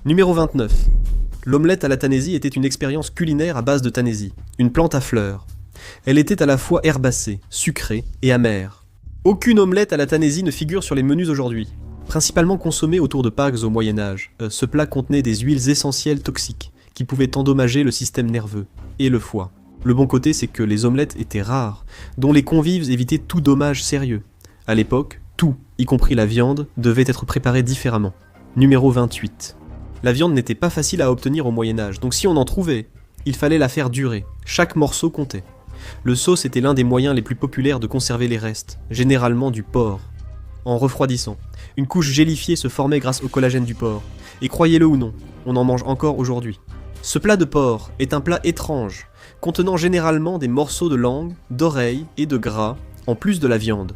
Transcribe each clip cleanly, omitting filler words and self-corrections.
Numéro 29. L'omelette à la Tanésie était une expérience culinaire à base de tanésie, une plante à fleurs. Elle était à la fois herbacée, sucrée et amère. Aucune omelette à la Tanésie ne figure sur les menus aujourd'hui. Principalement consommée autour de Pâques au Moyen-Âge, ce plat contenait des huiles essentielles toxiques qui pouvaient endommager le système nerveux et le foie. Le bon côté, c'est que les omelettes étaient rares, dont les convives évitaient tout dommage sérieux. À l'époque, tout, y compris la viande, devait être préparé différemment. Numéro 28. La viande n'était pas facile à obtenir au Moyen-Âge, donc si on en trouvait, il fallait la faire durer. Chaque morceau comptait. Le sauce était l'un des moyens les plus populaires de conserver les restes, généralement du porc. En refroidissant, une couche gélifiée se formait grâce au collagène du porc. Et croyez-le ou non, on en mange encore aujourd'hui. Ce plat de porc est un plat étrange, contenant généralement des morceaux de langue, d'oreille et de gras, en plus de la viande.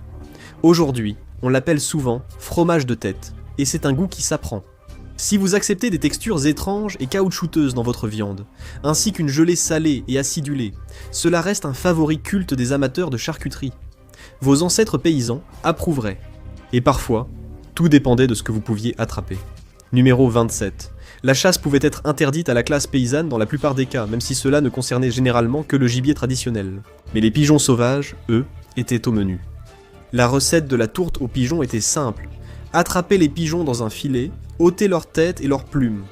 Aujourd'hui, on l'appelle souvent fromage de tête, et c'est un goût qui s'apprend. Si vous acceptez des textures étranges et caoutchouteuses dans votre viande, ainsi qu'une gelée salée et acidulée, cela reste un favori culte des amateurs de charcuterie. Vos ancêtres paysans approuveraient. Et parfois, tout dépendait de ce que vous pouviez attraper. Numéro 27. La chasse pouvait être interdite à la classe paysanne dans la plupart des cas, même si cela ne concernait généralement que le gibier traditionnel. Mais les pigeons sauvages, eux, étaient au menu. La recette de la tourte aux pigeons était simple. Attrapez les pigeons dans un filet, ôtez leur tête et leurs plumes.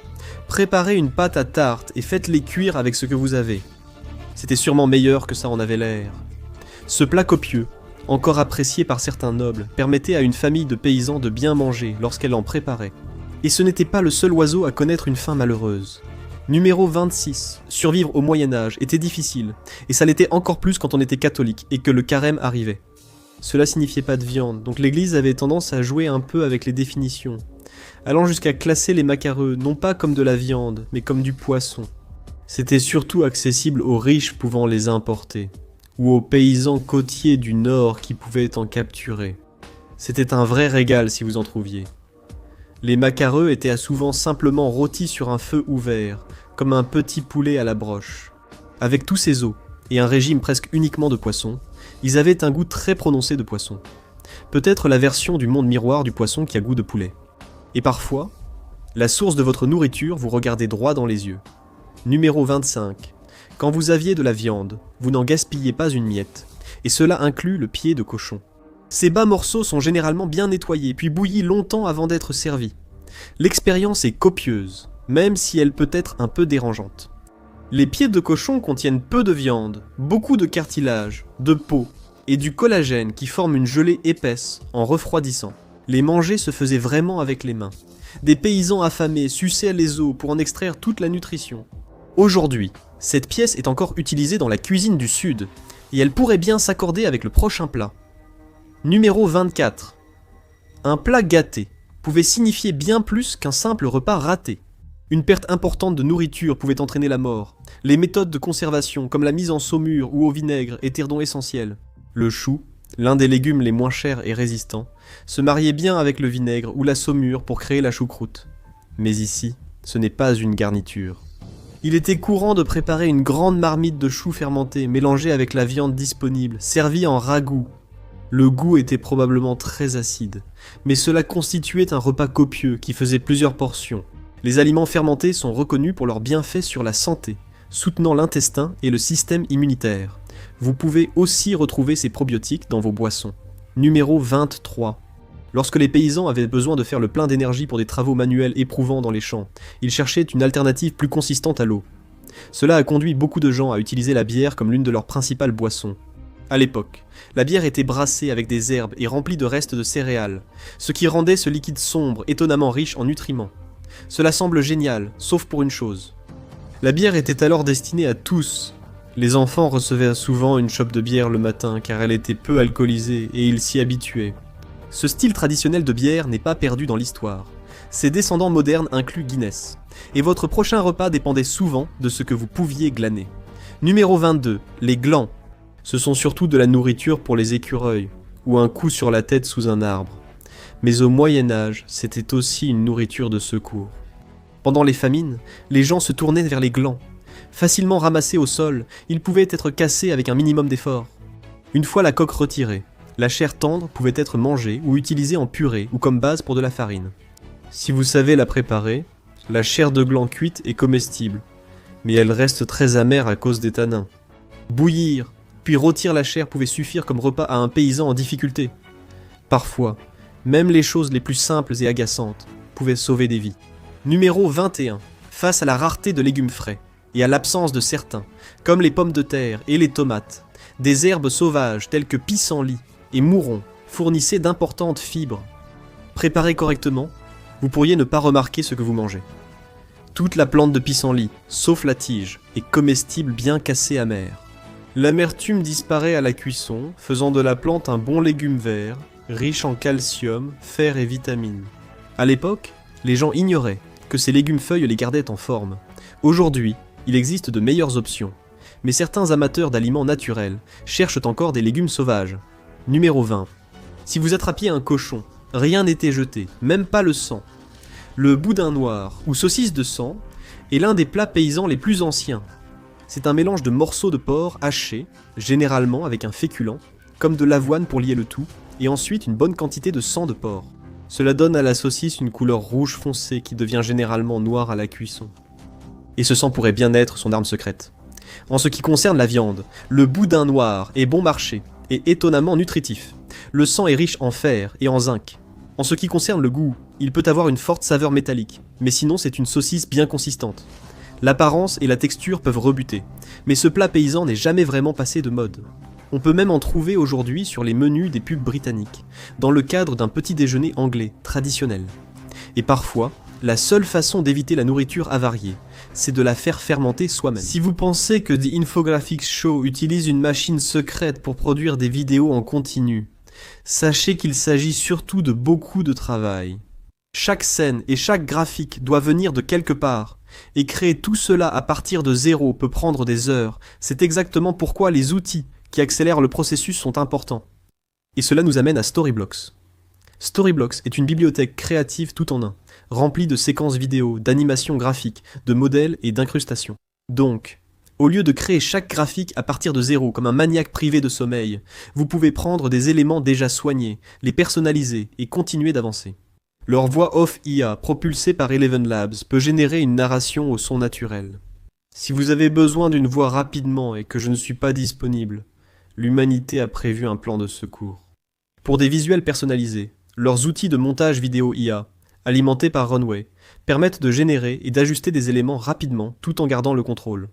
Préparez une pâte à tarte et faites-les cuire avec ce que vous avez. C'était sûrement meilleur que ça en avait l'air. Ce plat copieux, encore apprécié par certains nobles, permettait à une famille de paysans de bien manger lorsqu'elle en préparait. Et ce n'était pas le seul oiseau à connaître une fin malheureuse. Numéro 26. Survivre au Moyen-Âge était difficile, et ça l'était encore plus quand on était catholique et que le carême arrivait. Cela signifiait pas de viande, donc l'église avait tendance à jouer un peu avec les définitions, allant jusqu'à classer les macareux non pas comme de la viande, mais comme du poisson. C'était surtout accessible aux riches pouvant les importer, ou aux paysans côtiers du Nord qui pouvaient en capturer. C'était un vrai régal si vous en trouviez. Les macareux étaient souvent simplement rôtis sur un feu ouvert, comme un petit poulet à la broche. Avec tous ces os, et un régime presque uniquement de poisson, ils avaient un goût très prononcé de poisson. Peut-être la version du monde miroir du poisson qui a goût de poulet. Et parfois, la source de votre nourriture vous regardait droit dans les yeux. Numéro 25. Quand vous aviez de la viande, vous n'en gaspilliez pas une miette, et cela inclut le pied de cochon. Ces bas morceaux sont généralement bien nettoyés, puis bouillis longtemps avant d'être servis. L'expérience est copieuse, même si elle peut être un peu dérangeante. Les pieds de cochon contiennent peu de viande, beaucoup de cartilage, de peau et du collagène qui forme une gelée épaisse en refroidissant. Les manger se faisait vraiment avec les mains. Des paysans affamés suçaient les os pour en extraire toute la nutrition. Aujourd'hui, cette pièce est encore utilisée dans la cuisine du Sud, et elle pourrait bien s'accorder avec le prochain plat. Numéro 24. Un plat gâté pouvait signifier bien plus qu'un simple repas raté. Une perte importante de nourriture pouvait entraîner la mort. Les méthodes de conservation, comme la mise en saumure ou au vinaigre, étaient donc essentielles. Le chou, l'un des légumes les moins chers et résistants, se mariait bien avec le vinaigre ou la saumure pour créer la choucroute. Mais ici, ce n'est pas une garniture. Il était courant de préparer une grande marmite de choux fermentés mélangée avec la viande disponible, servie en ragoût. Le goût était probablement très acide, mais cela constituait un repas copieux qui faisait plusieurs portions. Les aliments fermentés sont reconnus pour leurs bienfaits sur la santé, soutenant l'intestin et le système immunitaire. Vous pouvez aussi retrouver ces probiotiques dans vos boissons. Numéro 23. Lorsque les paysans avaient besoin de faire le plein d'énergie pour des travaux manuels éprouvants dans les champs, ils cherchaient une alternative plus consistante à l'eau. Cela a conduit beaucoup de gens à utiliser la bière comme l'une de leurs principales boissons. À l'époque, la bière était brassée avec des herbes et remplie de restes de céréales, ce qui rendait ce liquide sombre étonnamment riche en nutriments. Cela semble génial, sauf pour une chose. La bière était alors destinée à tous. Les enfants recevaient souvent une chope de bière le matin car elle était peu alcoolisée et ils s'y habituaient. Ce style traditionnel de bière n'est pas perdu dans l'histoire. Ses descendants modernes incluent Guinness. Et votre prochain repas dépendait souvent de ce que vous pouviez glaner. Numéro 22. Les glands. Ce sont surtout de la nourriture pour les écureuils, ou un coup sur la tête sous un arbre. Mais au Moyen-Âge, c'était aussi une nourriture de secours. Pendant les famines, les gens se tournaient vers les glands. Facilement ramassés au sol, ils pouvaient être cassés avec un minimum d'effort. Une fois la coque retirée, la chair tendre pouvait être mangée ou utilisée en purée ou comme base pour de la farine. Si vous savez la préparer, La chair de gland cuite est comestible, mais elle reste très amère à cause des tanins. Bouillir, puis rôtir la chair pouvait suffire comme repas à un paysan en difficulté. Parfois, même les choses les plus simples et agaçantes pouvaient sauver des vies. Numéro 21. Face à la rareté de légumes frais, et à l'absence de certains, comme les pommes de terre et les tomates, des herbes sauvages telles que pissenlit et mouron fournissaient d'importantes fibres. Préparées correctement, vous pourriez ne pas remarquer ce que vous mangez. Toute la plante de pissenlit, sauf la tige, est comestible bien cassée amère. L'amertume disparaît à la cuisson, faisant de la plante un bon légume vert, riche en calcium, fer et vitamines. À l'époque, les gens ignoraient que ces légumes-feuilles les gardaient en forme. Aujourd'hui, il existe de meilleures options, mais certains amateurs d'aliments naturels cherchent encore des légumes sauvages. Numéro 20. Si vous attrapiez un cochon, rien n'était jeté, même pas le sang. Le boudin noir, ou saucisse de sang, est l'un des plats paysans les plus anciens. C'est un mélange de morceaux de porc hachés, généralement avec un féculent, comme de l'avoine pour lier le tout, et ensuite une bonne quantité de sang de porc. Cela donne à la saucisse une couleur rouge foncé qui devient généralement noire à la cuisson. Et ce sang pourrait bien être son arme secrète. En ce qui concerne la viande, le boudin noir est bon marché et étonnamment nutritif. Le sang est riche en fer et en zinc. En ce qui concerne le goût, il peut avoir une forte saveur métallique, mais sinon c'est une saucisse bien consistante. L'apparence et la texture peuvent rebuter, mais ce plat paysan n'est jamais vraiment passé de mode. On peut même en trouver aujourd'hui sur les menus des pubs britanniques, dans le cadre d'un petit déjeuner anglais traditionnel. Et parfois, la seule façon d'éviter la nourriture avariée, c'est de la faire fermenter soi-même. Si vous pensez que The Infographics Show utilise une machine secrète pour produire des vidéos en continu, sachez qu'il s'agit surtout de beaucoup de travail. Chaque scène et chaque graphique doit venir de quelque part, et créer tout cela à partir de zéro peut prendre des heures. C'est exactement pourquoi les outils qui accélèrent le processus sont importants. Et cela nous amène à Storyblocks. Storyblocks est une bibliothèque créative tout en un, remplie de séquences vidéo, d'animations graphiques, de modèles et d'incrustations. Donc, au lieu de créer chaque graphique à partir de zéro comme un maniaque privé de sommeil, vous pouvez prendre des éléments déjà soignés, les personnaliser et continuer d'avancer. Leur voix off IA, propulsée par Eleven Labs, peut générer une narration au son naturel. Si vous avez besoin d'une voix rapidement et que je ne suis pas disponible, l'humanité a prévu un plan de secours. Pour des visuels personnalisés, leurs outils de montage vidéo IA, alimentés par Runway, permettent de générer et d'ajuster des éléments rapidement tout en gardant le contrôle.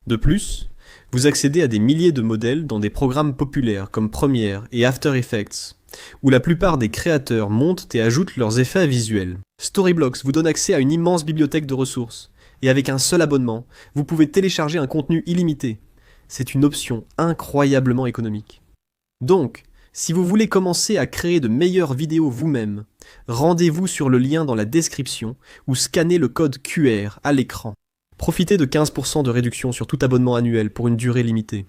De plus, vous accédez à des milliers de modèles dans des programmes populaires comme Premiere et After Effects, où la plupart des créateurs montent et ajoutent leurs effets visuels. Storyblocks vous donne accès à une immense bibliothèque de ressources, et avec un seul abonnement, vous pouvez télécharger un contenu illimité. C'est une option incroyablement économique. Donc, si vous voulez commencer à créer de meilleures vidéos vous-même, rendez-vous sur le lien dans la description ou scannez le code QR à l'écran. Profitez de 15% de réduction sur tout abonnement annuel pour une durée limitée.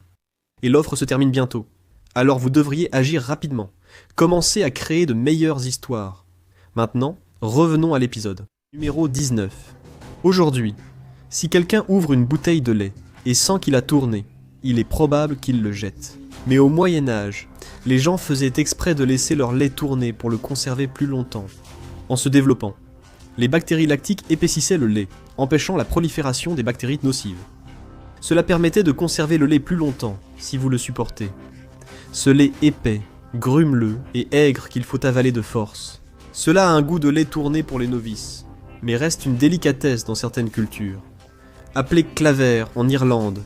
Et l'offre se termine bientôt. Alors vous devriez agir rapidement. Commencez à créer de meilleures histoires. Maintenant, revenons à l'épisode. Numéro 19. Aujourd'hui, si quelqu'un ouvre une bouteille de lait et sent qu'il a tourné, il est probable qu'il le jette. Mais au Moyen-Âge, les gens faisaient exprès de laisser leur lait tourner pour le conserver plus longtemps. En se développant, les bactéries lactiques épaississaient le lait, empêchant la prolifération des bactéries nocives. Cela permettait de conserver le lait plus longtemps, si vous le supportez. Ce lait épais, grumeleux et aigre qu'il faut avaler de force. Cela a un goût de lait tourné pour les novices, mais reste une délicatesse dans certaines cultures. Appelé claver en Irlande,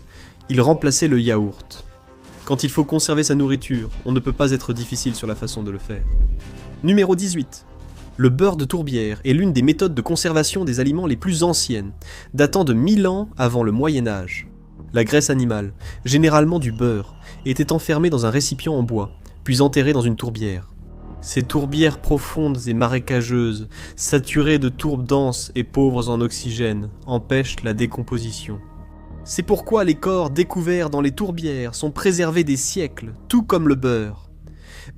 il remplaçait le yaourt. Quand il faut conserver sa nourriture, on ne peut pas être difficile sur la façon de le faire. Numéro 18. Le beurre de tourbière est l'une des méthodes de conservation des aliments les plus anciennes, datant de 1000 ans avant le Moyen-Âge. La graisse animale, généralement du beurre, était enfermée dans un récipient en bois, puis enterrée dans une tourbière. Ces tourbières profondes et marécageuses, saturées de tourbes denses et pauvres en oxygène, empêchent la décomposition. C'est pourquoi les corps découverts dans les tourbières sont préservés des siècles, tout comme le beurre.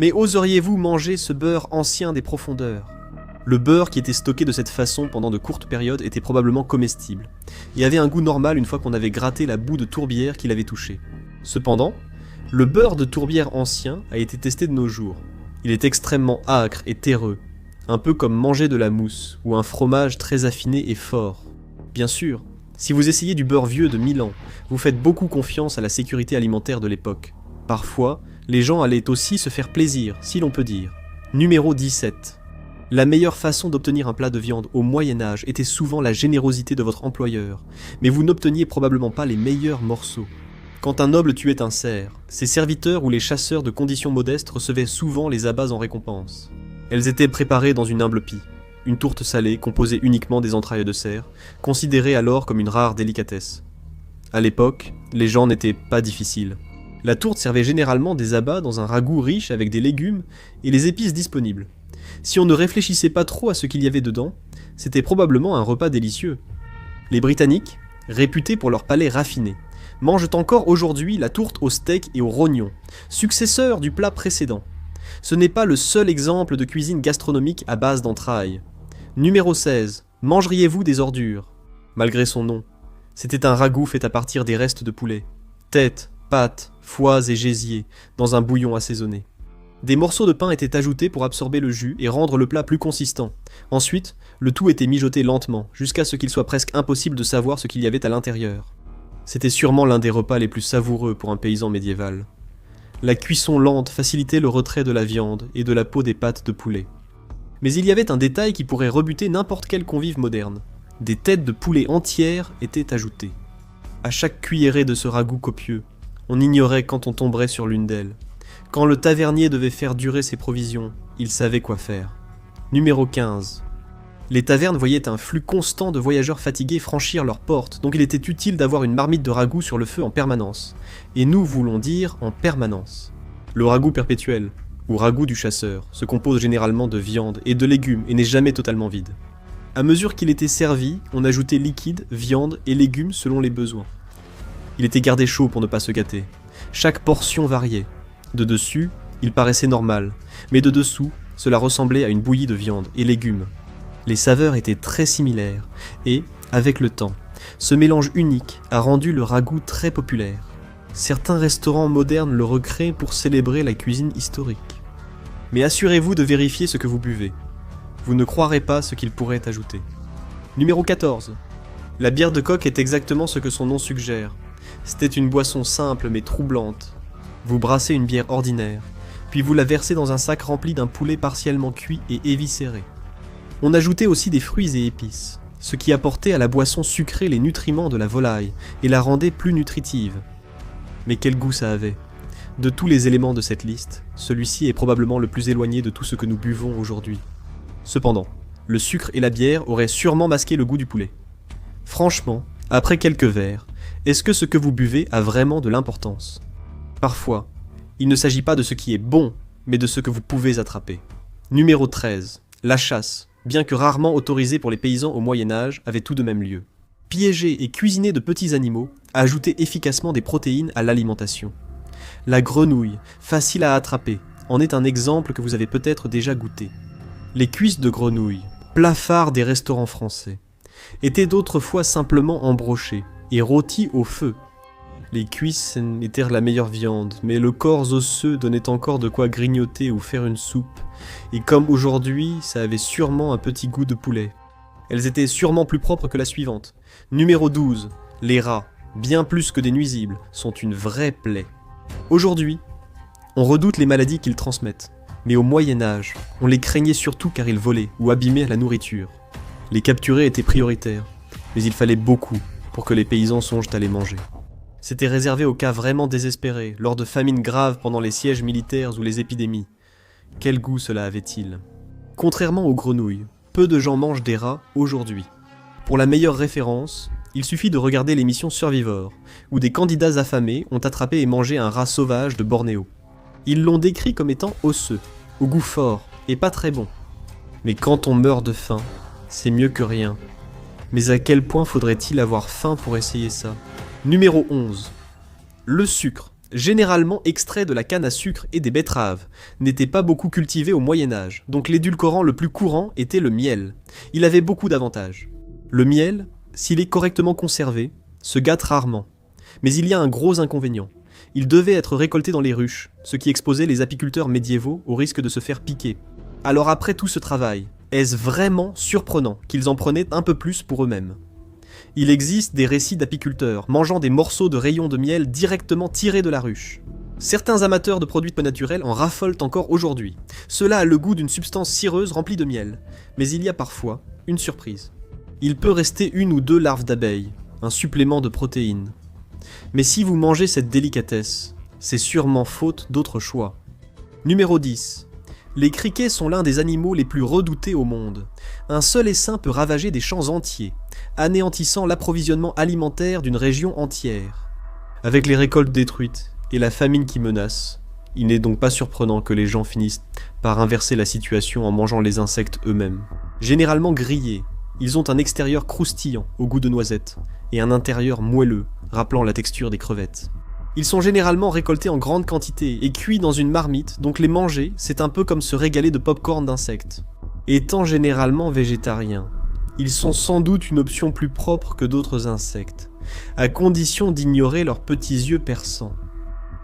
Mais oseriez-vous manger ce beurre ancien des profondeurs ? Le beurre qui était stocké de cette façon pendant de courtes périodes était probablement comestible, et avait un goût normal une fois qu'on avait gratté la boue de tourbière qui l'avait touché. Cependant, le beurre de tourbière ancien a été testé de nos jours. Il est extrêmement âcre et terreux, un peu comme manger de la mousse ou un fromage très affiné et fort. Bien sûr, si vous essayez du beurre vieux de 1000 ans, vous faites beaucoup confiance à la sécurité alimentaire de l'époque. Parfois, les gens allaient aussi se faire plaisir, si l'on peut dire. Numéro 17. La meilleure façon d'obtenir un plat de viande au Moyen-Âge était souvent la générosité de votre employeur, mais vous n'obteniez probablement pas les meilleurs morceaux. Quand un noble tuait un cerf, ses serviteurs ou les chasseurs de conditions modestes recevaient souvent les abats en récompense. Elles étaient préparées dans une humble pie, une tourte salée composée uniquement des entrailles de cerf, considérée alors comme une rare délicatesse. À l'époque, les gens n'étaient pas difficiles. La tourte servait généralement des abats dans un ragoût riche avec des légumes et les épices disponibles. Si on ne réfléchissait pas trop à ce qu'il y avait dedans, c'était probablement un repas délicieux. Les Britanniques, réputés pour leur palais raffiné, mangent encore aujourd'hui la tourte au steak et au rognon, successeur du plat précédent. Ce n'est pas le seul exemple de cuisine gastronomique à base d'entrailles. Numéro 16. Mangeriez-vous des ordures? Malgré son nom, c'était un ragoût fait à partir des restes de poulet. Têtes, pattes, foies et gésiers, dans un bouillon assaisonné. Des morceaux de pain étaient ajoutés pour absorber le jus et rendre le plat plus consistant. Ensuite, le tout était mijoté lentement, jusqu'à ce qu'il soit presque impossible de savoir ce qu'il y avait à l'intérieur. C'était sûrement l'un des repas les plus savoureux pour un paysan médiéval. La cuisson lente facilitait le retrait de la viande et de la peau des pattes de poulet. Mais il y avait un détail qui pourrait rebuter n'importe quel convive moderne. Des têtes de poulet entières étaient ajoutées. À chaque cuillerée de ce ragoût copieux, on ignorait quand on tomberait sur l'une d'elles. Quand le tavernier devait faire durer ses provisions, il savait quoi faire. Numéro 15. Les tavernes voyaient un flux constant de voyageurs fatigués franchir leurs portes, donc il était utile d'avoir une marmite de ragoût sur le feu en permanence. Et nous voulons dire en permanence. Le ragoût perpétuel, ou ragoût du chasseur, se compose généralement de viande et de légumes et n'est jamais totalement vide. À mesure qu'il était servi, on ajoutait liquide, viande et légumes selon les besoins. Il était gardé chaud pour ne pas se gâter. Chaque portion variait. De dessus, il paraissait normal, mais de dessous, cela ressemblait à une bouillie de viande et légumes. Les saveurs étaient très similaires, et, avec le temps, ce mélange unique a rendu le ragoût très populaire. Certains restaurants modernes le recréent pour célébrer la cuisine historique. Mais assurez-vous de vérifier ce que vous buvez. Vous ne croirez pas ce qu'il pourrait ajouter. Numéro 14. La bière de coque est exactement ce que son nom suggère. C'était une boisson simple mais troublante. Vous brassez une bière ordinaire, puis vous la versez dans un sac rempli d'un poulet partiellement cuit et éviscéré. On ajoutait aussi des fruits et épices, ce qui apportait à la boisson sucrée les nutriments de la volaille et la rendait plus nutritive. Mais quel goût ça avait! De tous les éléments de cette liste, celui-ci est probablement le plus éloigné de tout ce que nous buvons aujourd'hui. Cependant, le sucre et la bière auraient sûrement masqué le goût du poulet. Franchement, après quelques verres, est-ce que ce que vous buvez a vraiment de l'importance? Parfois, il ne s'agit pas de ce qui est bon, mais de ce que vous pouvez attraper. Numéro 13. La chasse, bien que rarement autorisée pour les paysans au Moyen-Âge, avait tout de même lieu. Piéger et cuisiner de petits animaux ajoutait efficacement des protéines à l'alimentation. La grenouille, facile à attraper, en est un exemple que vous avez peut-être déjà goûté. Les cuisses de grenouille, plat phare des restaurants français, étaient d'autrefois simplement embrochées et rôties au feu. Les cuisses étaient la meilleure viande, mais le corps osseux donnait encore de quoi grignoter ou faire une soupe, et comme aujourd'hui, ça avait sûrement un petit goût de poulet. Elles étaient sûrement plus propres que la suivante. Numéro 12. Les rats, bien plus que des nuisibles, sont une vraie plaie. Aujourd'hui, on redoute les maladies qu'ils transmettent, mais au Moyen-Âge, on les craignait surtout car ils volaient ou abîmaient la nourriture. Les capturer était prioritaire, mais il fallait beaucoup pour que les paysans songent à les manger. C'était réservé aux cas vraiment désespérés, lors de famines graves pendant les sièges militaires ou les épidémies. Quel goût cela avait-il? Contrairement aux grenouilles, peu de gens mangent des rats aujourd'hui. Pour la meilleure référence, il suffit de regarder l'émission Survivor, où des candidats affamés ont attrapé et mangé un rat sauvage de Bornéo. Ils l'ont décrit comme étant osseux, au goût fort et pas très bon. Mais quand on meurt de faim, c'est mieux que rien. Mais à quel point faudrait-il avoir faim pour essayer ça? Numéro 11. Le sucre, généralement extrait de la canne à sucre et des betteraves, n'était pas beaucoup cultivé au Moyen-Âge, donc l'édulcorant le plus courant était le miel. Il avait beaucoup d'avantages. Le miel, s'il est correctement conservé, se gâte rarement. Mais il y a un gros inconvénient. Il devait être récolté dans les ruches, ce qui exposait les apiculteurs médiévaux au risque de se faire piquer. Alors après tout ce travail, est-ce vraiment surprenant qu'ils en prenaient un peu plus pour eux-mêmes? Il existe des récits d'apiculteurs mangeant des morceaux de rayons de miel directement tirés de la ruche. Certains amateurs de produits peu naturels en raffolent encore aujourd'hui. Cela a le goût d'une substance cireuse remplie de miel, mais il y a parfois une surprise. Il peut rester 1 ou 2 larves d'abeilles, un supplément de protéines. Mais si vous mangez cette délicatesse, c'est sûrement faute d'autre choix. Numéro 10. Les criquets sont l'un des animaux les plus redoutés au monde. Un seul essaim peut ravager des champs entiers, anéantissant l'approvisionnement alimentaire d'une région entière. Avec les récoltes détruites et la famine qui menace, il n'est donc pas surprenant que les gens finissent par inverser la situation en mangeant les insectes eux-mêmes. Généralement grillés, ils ont un extérieur croustillant au goût de noisettes et un intérieur moelleux, rappelant la texture des crevettes. Ils sont généralement récoltés en grande quantité et cuits dans une marmite, donc les manger, c'est un peu comme se régaler de pop-corn d'insectes. Étant généralement végétariens, ils sont sans doute une option plus propre que d'autres insectes, à condition d'ignorer leurs petits yeux perçants.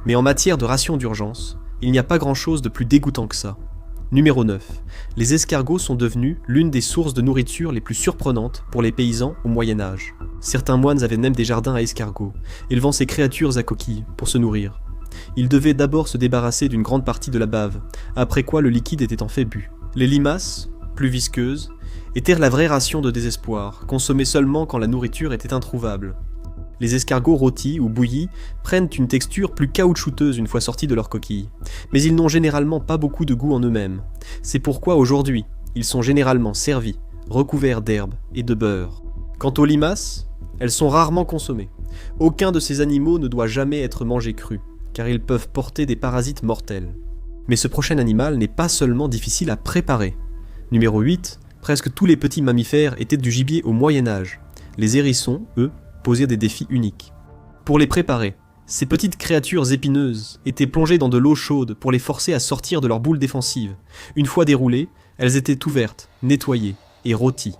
Mais en matière de ration d'urgence, il n'y a pas grand-chose de plus dégoûtant que ça. Numéro 9. Les escargots sont devenus l'une des sources de nourriture les plus surprenantes pour les paysans au Moyen-Âge. Certains moines avaient même des jardins à escargots, élevant ces créatures à coquilles pour se nourrir. Ils devaient d'abord se débarrasser d'une grande partie de la bave, après quoi le liquide était en fait bu. Les limaces, plus visqueuses, étaient la vraie ration de désespoir, consommée seulement quand la nourriture était introuvable. Les escargots rôtis ou bouillis prennent une texture plus caoutchouteuse une fois sortis de leur coquille, mais ils n'ont généralement pas beaucoup de goût en eux-mêmes. C'est pourquoi aujourd'hui, ils sont généralement servis, recouverts d'herbe et de beurre. Quant aux limaces, elles sont rarement consommées. Aucun de ces animaux ne doit jamais être mangé cru, car ils peuvent porter des parasites mortels. Mais ce prochain animal n'est pas seulement difficile à préparer. Numéro 8, presque tous les petits mammifères étaient du gibier au Moyen-Âge. Les hérissons, eux, posaient des défis uniques. Pour les préparer, ces petites créatures épineuses étaient plongées dans de l'eau chaude pour les forcer à sortir de leur boule défensive. Une fois déroulées, elles étaient ouvertes, nettoyées et rôties.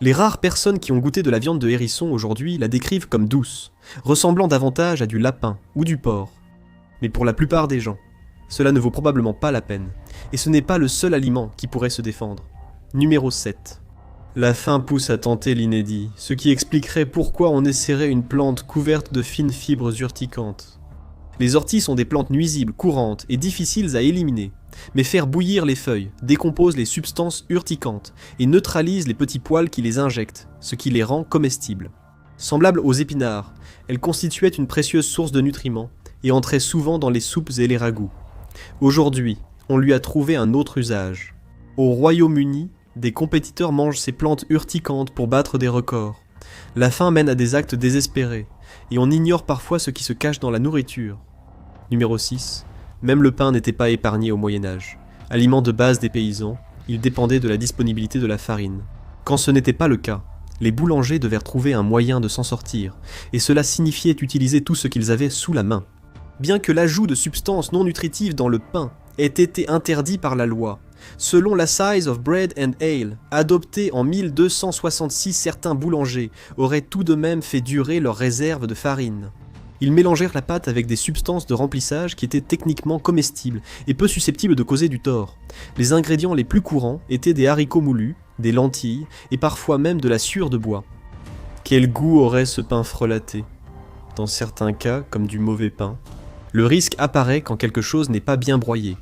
Les rares personnes qui ont goûté de la viande de hérisson aujourd'hui la décrivent comme douce, ressemblant davantage à du lapin ou du porc. Mais pour la plupart des gens, cela ne vaut probablement pas la peine, et ce n'est pas le seul aliment qui pourrait se défendre. Numéro 7. La faim pousse à tenter l'inédit, ce qui expliquerait pourquoi on essaierait une plante couverte de fines fibres urticantes. Les orties sont des plantes nuisibles, courantes et difficiles à éliminer, mais faire bouillir les feuilles décompose les substances urticantes et neutralise les petits poils qui les injectent, ce qui les rend comestibles. Semblable aux épinards, elles constituaient une précieuse source de nutriments et entraient souvent dans les soupes et les ragoûts. Aujourd'hui, on lui a trouvé un autre usage. Au Royaume-Uni, des compétiteurs mangent ces plantes urticantes pour battre des records. La faim mène à des actes désespérés, et on ignore parfois ce qui se cache dans la nourriture. Numéro 6. Même le pain n'était pas épargné au Moyen-Âge. Aliment de base des paysans, il dépendait de la disponibilité de la farine. Quand ce n'était pas le cas, les boulangers devaient trouver un moyen de s'en sortir, et cela signifiait utiliser tout ce qu'ils avaient sous la main. Bien que l'ajout de substances non nutritives dans le pain ait été interdit par la loi, selon la Size of Bread and Ale, adoptée en 1266, certains boulangers auraient tout de même fait durer leurs réserves de farine. Ils mélangèrent la pâte avec des substances de remplissage qui étaient techniquement comestibles et peu susceptibles de causer du tort. Les ingrédients les plus courants étaient des haricots moulus, des lentilles et parfois même de la sueur de bois. Quel goût aurait ce pain frelaté? Dans certains cas, comme du mauvais pain, le risque apparaît quand quelque chose n'est pas bien broyé.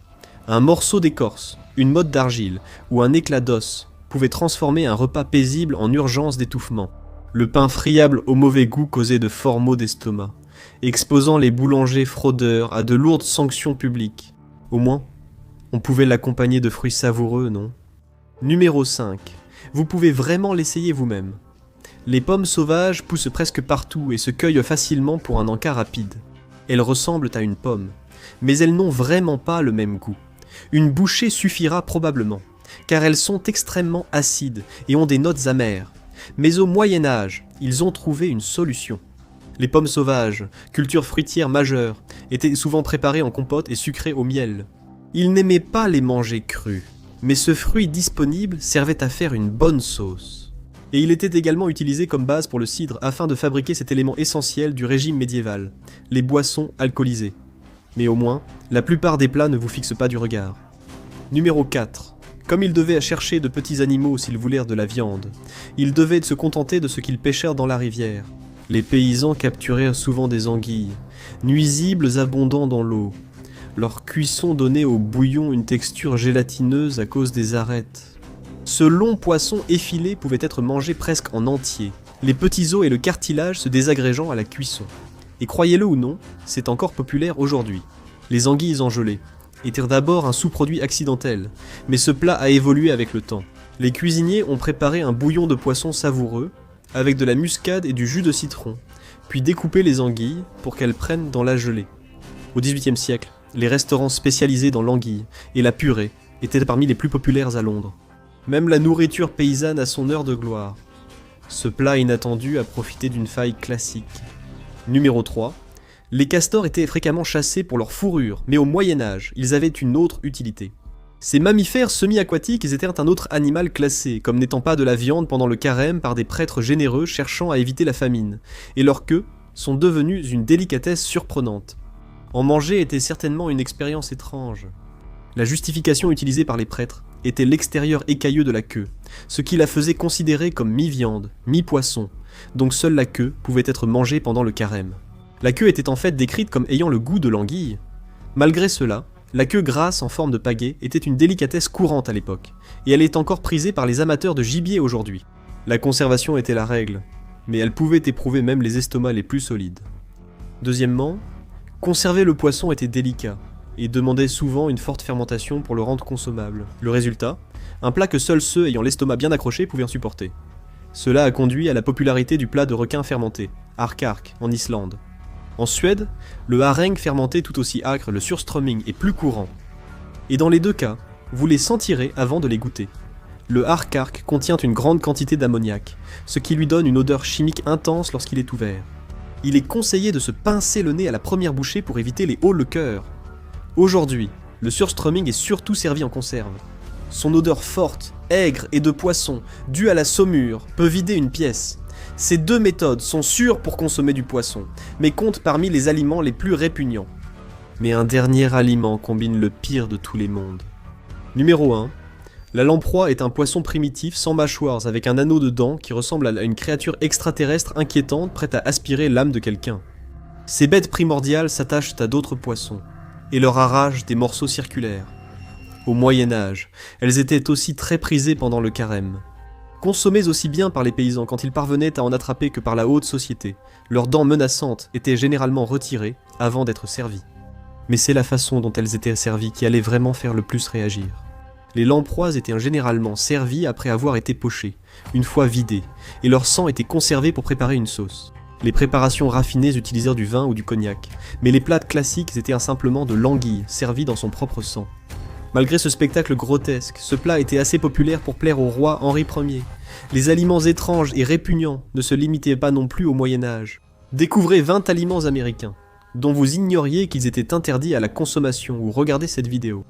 Un morceau d'écorce, une motte d'argile ou un éclat d'os pouvait transformer un repas paisible en urgence d'étouffement. Le pain friable au mauvais goût causait de forts maux d'estomac, exposant les boulangers fraudeurs à de lourdes sanctions publiques. Au moins, on pouvait l'accompagner de fruits savoureux, non? Numéro 5. Vous pouvez vraiment l'essayer vous-même. Les pommes sauvages poussent presque partout et se cueillent facilement pour un encas rapide. Elles ressemblent à une pomme, mais elles n'ont vraiment pas le même goût. Une bouchée suffira probablement, car elles sont extrêmement acides et ont des notes amères. Mais au Moyen-Âge, ils ont trouvé une solution. Les pommes sauvages, culture fruitière majeure, étaient souvent préparées en compote et sucrées au miel. Ils n'aimaient pas les manger crus, mais ce fruit disponible servait à faire une bonne sauce. Et il était également utilisé comme base pour le cidre afin de fabriquer cet élément essentiel du régime médiéval, les boissons alcoolisées. Mais au moins, la plupart des plats ne vous fixent pas du regard. Numéro 4. Comme ils devaient chercher de petits animaux s'ils voulèrent de la viande, ils devaient se contenter de ce qu'ils pêchèrent dans la rivière. Les paysans capturèrent souvent des anguilles, nuisibles abondant dans l'eau. Leur cuisson donnait au bouillon une texture gélatineuse à cause des arêtes. Ce long poisson effilé pouvait être mangé presque en entier, les petits os et le cartilage se désagrégeant à la cuisson. Et croyez-le ou non, c'est encore populaire aujourd'hui. Les anguilles en gelée étaient d'abord un sous-produit accidentel, mais ce plat a évolué avec le temps. Les cuisiniers ont préparé un bouillon de poisson savoureux, avec de la muscade et du jus de citron, puis découpé les anguilles pour qu'elles prennent dans la gelée. Au XVIIIe siècle, les restaurants spécialisés dans l'anguille et la purée étaient parmi les plus populaires à Londres. Même la nourriture paysanne a son heure de gloire. Ce plat inattendu a profité d'une faille classique. Numéro 3. Les castors étaient fréquemment chassés pour leur fourrure, mais au Moyen-Âge, ils avaient une autre utilité. Ces mammifères semi-aquatiques étaient un autre animal classé, comme n'étant pas de la viande pendant le carême par des prêtres généreux cherchant à éviter la famine, et leurs queues sont devenues une délicatesse surprenante. En manger était certainement une expérience étrange. La justification utilisée par les prêtres était l'extérieur écailleux de la queue, ce qui la faisait considérer comme mi-viande, mi-poisson, donc seule la queue pouvait être mangée pendant le carême. La queue était en fait décrite comme ayant le goût de l'anguille. Malgré cela, la queue grasse en forme de pagaie était une délicatesse courante à l'époque, et elle est encore prisée par les amateurs de gibier aujourd'hui. La conservation était la règle, mais elle pouvait éprouver même les estomacs les plus solides. Deuxièmement, conserver le poisson était délicat, et demandait souvent une forte fermentation pour le rendre consommable. Le résultat, un plat que seuls ceux ayant l'estomac bien accroché pouvaient en supporter. Cela a conduit à la popularité du plat de requin fermenté, harkark, en Islande. En Suède, le haring fermenté tout aussi âcre, le surströmming, est plus courant. Et dans les deux cas, vous les sentirez avant de les goûter. Le harkark contient une grande quantité d'ammoniac, ce qui lui donne une odeur chimique intense lorsqu'il est ouvert. Il est conseillé de se pincer le nez à la première bouchée pour éviter les hauts le cœur. Aujourd'hui, le surströmming est surtout servi en conserve. Son odeur forte, aigre et de poisson, due à la saumure, peut vider une pièce. Ces deux méthodes sont sûres pour consommer du poisson, mais comptent parmi les aliments les plus répugnants. Mais un dernier aliment combine le pire de tous les mondes. Numéro 1. La lamproie est un poisson primitif sans mâchoires avec un anneau de dents qui ressemble à une créature extraterrestre inquiétante prête à aspirer l'âme de quelqu'un. Ces bêtes primordiales s'attachent à d'autres poissons et leur arrachent des morceaux circulaires. Au Moyen-Âge, elles étaient aussi très prisées pendant le carême. Consommées aussi bien par les paysans quand ils parvenaient à en attraper que par la haute société, leurs dents menaçantes étaient généralement retirées avant d'être servies. Mais c'est la façon dont elles étaient servies qui allait vraiment faire le plus réagir. Les lamproies étaient généralement servies après avoir été pochées, une fois vidées, et leur sang était conservé pour préparer une sauce. Les préparations raffinées utilisèrent du vin ou du cognac, mais les plats classiques étaient simplement de l'anguille, servie dans son propre sang. Malgré ce spectacle grotesque, ce plat était assez populaire pour plaire au roi Henri Ier. Les aliments étranges et répugnants ne se limitaient pas non plus au Moyen-Âge. Découvrez 20 aliments américains, dont vous ignoriez qu'ils étaient interdits à la consommation ou regardez cette vidéo.